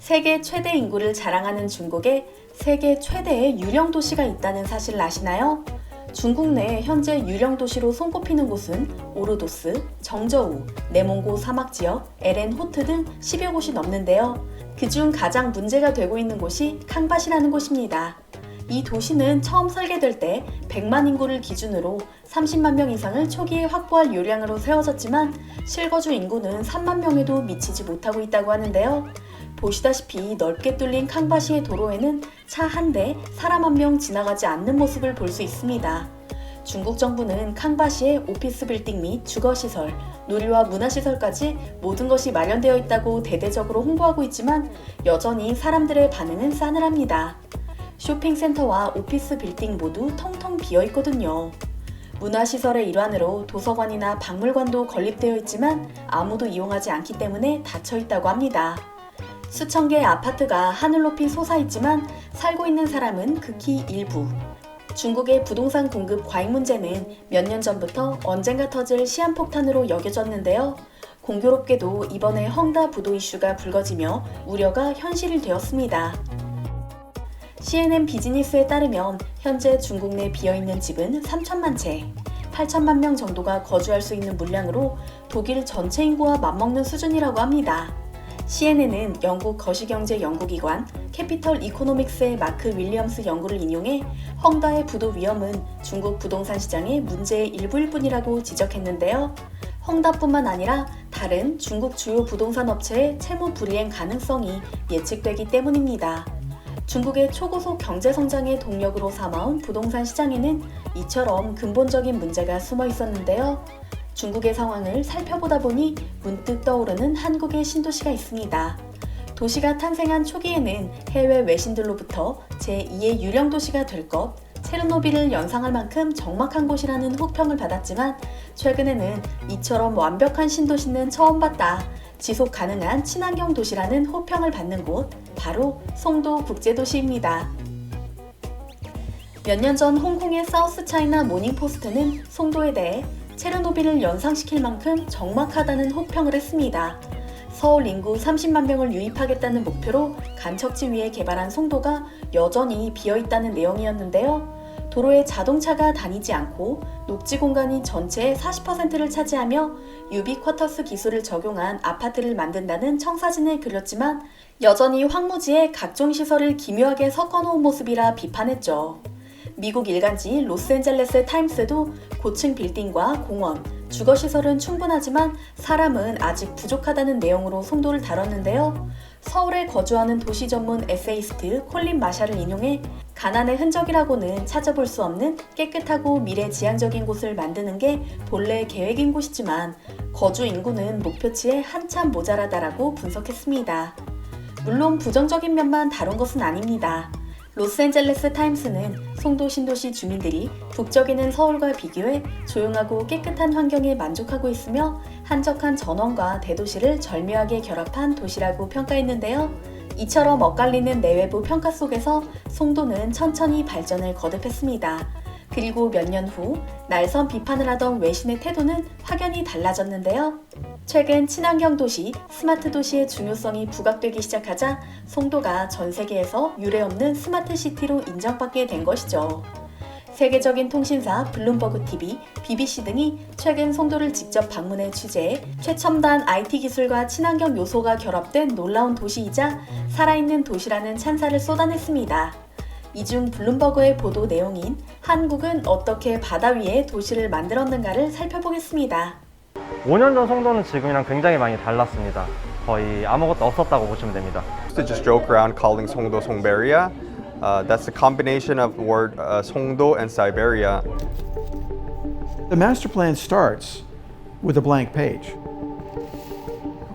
세계 최대 인구를 자랑하는 중국에 세계 최대의 유령 도시가 있다는 사실을 아시나요? 중국 내 현재 유령 도시로 손꼽히는 곳은 오르도스, 정저우, 내몽고 사막지역, LN 호트 등 10여 곳이 넘는데요. 그중 가장 문제가 되고 있는 곳이 캉밭이라는 곳입니다. 이 도시는 처음 설계될 때 100만 인구를 기준으로 30만 명 이상을 초기에 확보할 요량으로 세워졌지만 실거주 인구는 3만 명에도 미치지 못하고 있다고 하는데요. 보시다시피 넓게 뚫린 캉바시의 도로에는 차 한 대, 사람 한 명 지나가지 않는 모습을 볼 수 있습니다. 중국 정부는 캉바시에 오피스 빌딩 및 주거시설, 놀이와 문화시설까지 모든 것이 마련되어 있다고 대대적으로 홍보하고 있지만 여전히 사람들의 반응은 싸늘합니다. 쇼핑센터와 오피스 빌딩 모두 텅텅 비어 있거든요. 문화시설의 일환으로 도서관이나 박물관도 건립되어 있지만 아무도 이용하지 않기 때문에 닫혀 있다고 합니다. 수천 개의 아파트가 하늘 높이 솟아있지만 살고 있는 사람은 극히 일부. 중국의 부동산 공급 과잉 문제는 몇 년 전부터 언젠가 터질 시한폭탄으로 여겨졌는데요. 공교롭게도 이번에 헝다 부도 이슈가 불거지며 우려가 현실이 되었습니다. CNN 비즈니스에 따르면 현재 중국 내 비어있는 집은 3천만 채, 8천만 명 정도가 거주할 수 있는 물량으로 독일 전체 인구와 맞먹는 수준이라고 합니다. CNN은 영국 거시경제 연구기관 캐피털 이코노믹스의 마크 윌리엄스 연구를 인용해 헝다의 부도 위험은 중국 부동산 시장의 문제의 일부일 뿐이라고 지적했는데요. 헝다뿐만 아니라 다른 중국 주요 부동산 업체의 채무 불이행 가능성이 예측되기 때문입니다. 중국의 초고속 경제성장의 동력으로 삼아온 부동산 시장에는 이처럼 근본적인 문제가 숨어 있었는데요. 중국의 상황을 살펴보다 보니 문득 떠오르는 한국의 신도시가 있습니다. 도시가 탄생한 초기에는 해외 외신들로부터 제2의 유령 도시가 될 것, 체르노빌을 연상할 만큼 적막한 곳이라는 혹평을 받았지만 최근에는 이처럼 완벽한 신도시는 처음 봤다. 지속 가능한 친환경 도시라는 호평을 받는 곳, 바로 송도 국제도시입니다. 몇 년 전 홍콩의 사우스 차이나 모닝포스트는 송도에 대해 체르노빌을 연상시킬 만큼 적막하다는 혹평을 했습니다. 서울 인구 30만 명을 유입하겠다는 목표로 간척지 위에 개발한 송도가 여전히 비어있다는 내용이었는데요. 도로에 자동차가 다니지 않고 녹지 공간이 전체의 40%를 차지하며 유비쿼터스 기술을 적용한 아파트를 만든다는 청사진을 그렸지만 여전히 황무지에 각종 시설을 기묘하게 섞어놓은 모습이라 비판했죠. 미국 일간지 로스앤젤레스 타임스도 고층 빌딩과 공원, 주거시설은 충분하지만 사람은 아직 부족하다는 내용으로 송도를 다뤘는데요. 서울에 거주하는 도시 전문 에세이스트 콜린 마샬을 인용해 가난의 흔적이라고는 찾아볼 수 없는 깨끗하고 미래지향적인 곳을 만드는 게 본래 계획인 곳이지만 거주 인구는 목표치에 한참 모자라다라고 분석했습니다. 물론 부정적인 면만 다룬 것은 아닙니다. 로스앤젤레스 타임스는 송도 신도시 주민들이 북적이는 서울과 비교해 조용하고 깨끗한 환경에 만족하고 있으며 한적한 전원과 대도시를 절묘하게 결합한 도시라고 평가했는데요. 이처럼 엇갈리는 내외부 평가 속에서 송도는 천천히 발전을 거듭했습니다. 그리고 몇 년 후 날선 비판을 하던 외신의 태도는 확연히 달라졌는데요. 최근 친환경 도시, 스마트 도시의 중요성이 부각되기 시작하자 송도가 전 세계에서 유례없는 스마트 시티로 인정받게 된 것이죠. 세계적인 통신사 블룸버그 TV, BBC 등이 최근 송도를 직접 방문해 취재해 최첨단 IT 기술과 친환경 요소가 결합된 놀라운 도시이자 살아있는 도시라는 찬사를 쏟아냈습니다. 이 중 블룸버그의 보도 내용인 한국은 어떻게 바다 위에 도시를 만들었는가를 살펴보겠습니다. 5년 전 송도는 지금이랑 굉장히 많이 달랐습니다. 거의 아무것도 없었다고 보시면 됩니다. To just joke around calling Songdo Songberia. That's a combination of the word Songdo and Siberia. The master plan starts with a blank page.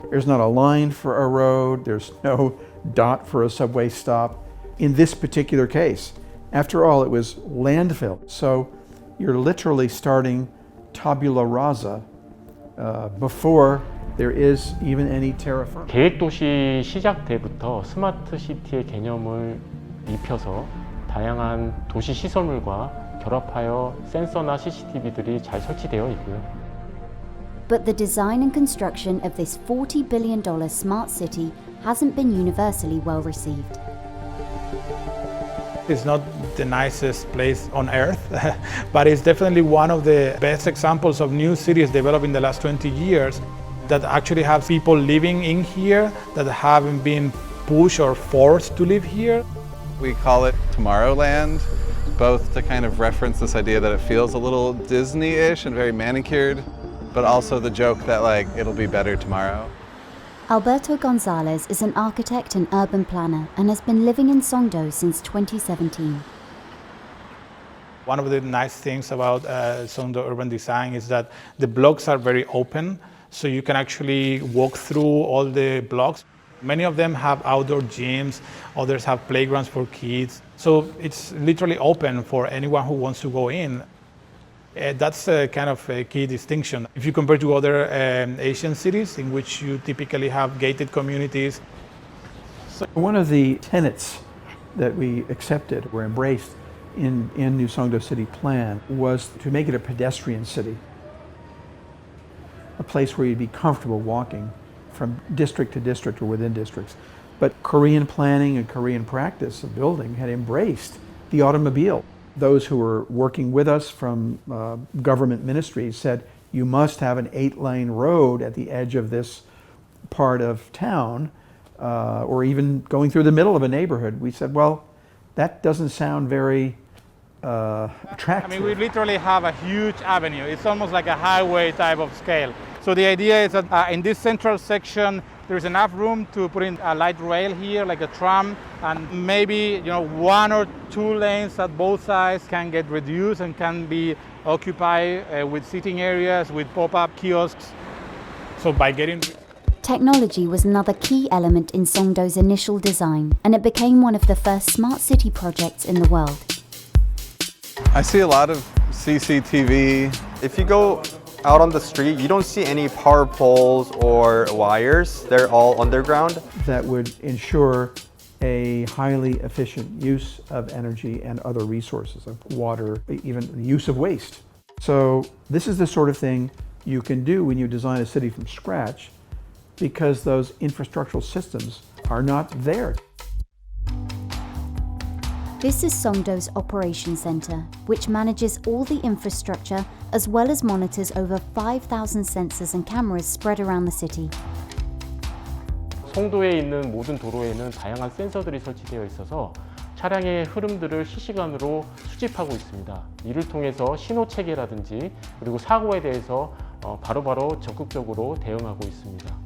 There's not a line for a road, there's no dot for a subway stop. In this particular case, after all, it was landfill. So you're literally starting tabula rasa before there is even any terra firma. 계획도시 시작 때부터 스마트 시티의 개념을 입혀서 다양한 도시 시설물과 결합하여 센서나 CCTV들이 잘 설치되어 있고요. But the design and construction of this $40 billion smart city hasn't been universally well received. It's not the nicest place on earth, but it's definitely one of the best examples of new cities developed in the last 20 years that actually have people living in here that haven't been pushed or forced to live here. We call it Tomorrowland, both to kind of reference this idea that it feels a little Disney-ish and very manicured, but also the joke that like it'll be better tomorrow. Alberto Gonzalez is an architect and urban planner and has been living in Songdo since 2017. One of the nice things about Songdo urban design is that the blocks are very open, so you can actually walk through all the blocks. Many of them have outdoor gyms, others have playgrounds for kids. So it's literally open for anyone who wants to go in. That's kind of a key distinction. If you compare to other Asian cities in which you typically have gated communities. So one of the tenets that we accepted, or embraced in New Songdo City Plan, was to make it a pedestrian city. A place where you'd be comfortable walking from district to district or within districts. But Korean planning and Korean practice of building had embraced the automobile. Those who were working with us from government ministries said, you must have an 8-lane road at the edge of this part of town, or even going through the middle of a neighborhood. We said, well, that doesn't sound very attractive. I mean, we literally have a huge avenue. It's almost like a highway type of scale. So the idea is that in this central section, there's enough room to put in a light rail here, like a tram, and maybe 1 or 2 lanes at both sides can get reduced and can be occupied with sitting areas, with pop-up kiosks. So by getting... Technology was another key element in Songdo's initial design, and it became one of the first smart city projects in the world. I see a lot of CCTV. If you go out on the street, you don't see any power poles or wires. They're all underground. That would ensure a highly efficient use of energy and other resources, of water, even the use of waste. So this is the sort of thing you can do when you design a city from scratch, because those infrastructural systems are not there. This is Songdo's Operations Center, which manages all the infrastructure as well as monitors over 5,000 sensors and cameras spread around the city. 송도에 있는 모든 도로에는 다양한 센서들이 설치되어 있어서 차량의 흐름들을 실시간으로 수집하고 있습니다. 이를 통해서 신호 체계라든지 그리고 사고에 대해서 바로바로 적극적으로 대응하고 있습니다.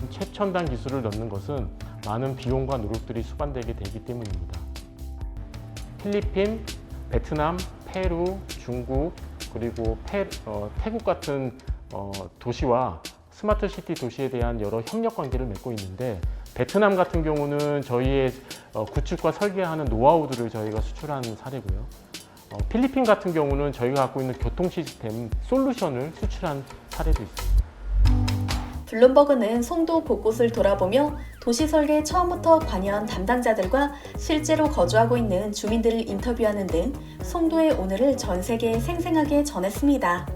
최첨단 기술을 넣는 것은 많은 비용과 노력들이 수반되게 되기 때문입니다. 필리핀, 베트남, 페루, 중국, 그리고 태국 같은 도시와 스마트 시티 도시에 대한 여러 협력 관계를 맺고 있는데, 베트남 같은 경우는 저희의 구축과 설계하는 노하우들을 저희가 수출한 사례고요. 필리핀 같은 경우는 저희가 갖고 있는 교통 시스템 솔루션을 수출한 사례도 있습니다. 블룸버그는 송도 곳곳을 돌아보며 도시 설계에 처음부터 관여한 담당자들과 실제로 거주하고 있는 주민들을 인터뷰하는 등 송도의 오늘을 전 세계에 생생하게 전했습니다.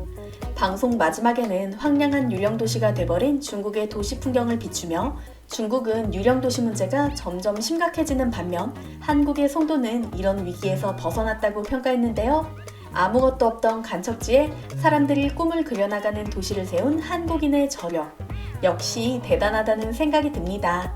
방송 마지막에는 황량한 유령도시가 돼버린 중국의 도시 풍경을 비추며 중국은 유령도시 문제가 점점 심각해지는 반면 한국의 송도는 이런 위기에서 벗어났다고 평가했는데요. 아무것도 없던 간척지에 사람들이 꿈을 그려나가는 도시를 세운 한국인의 저력. 역시 대단하다는 생각이 듭니다.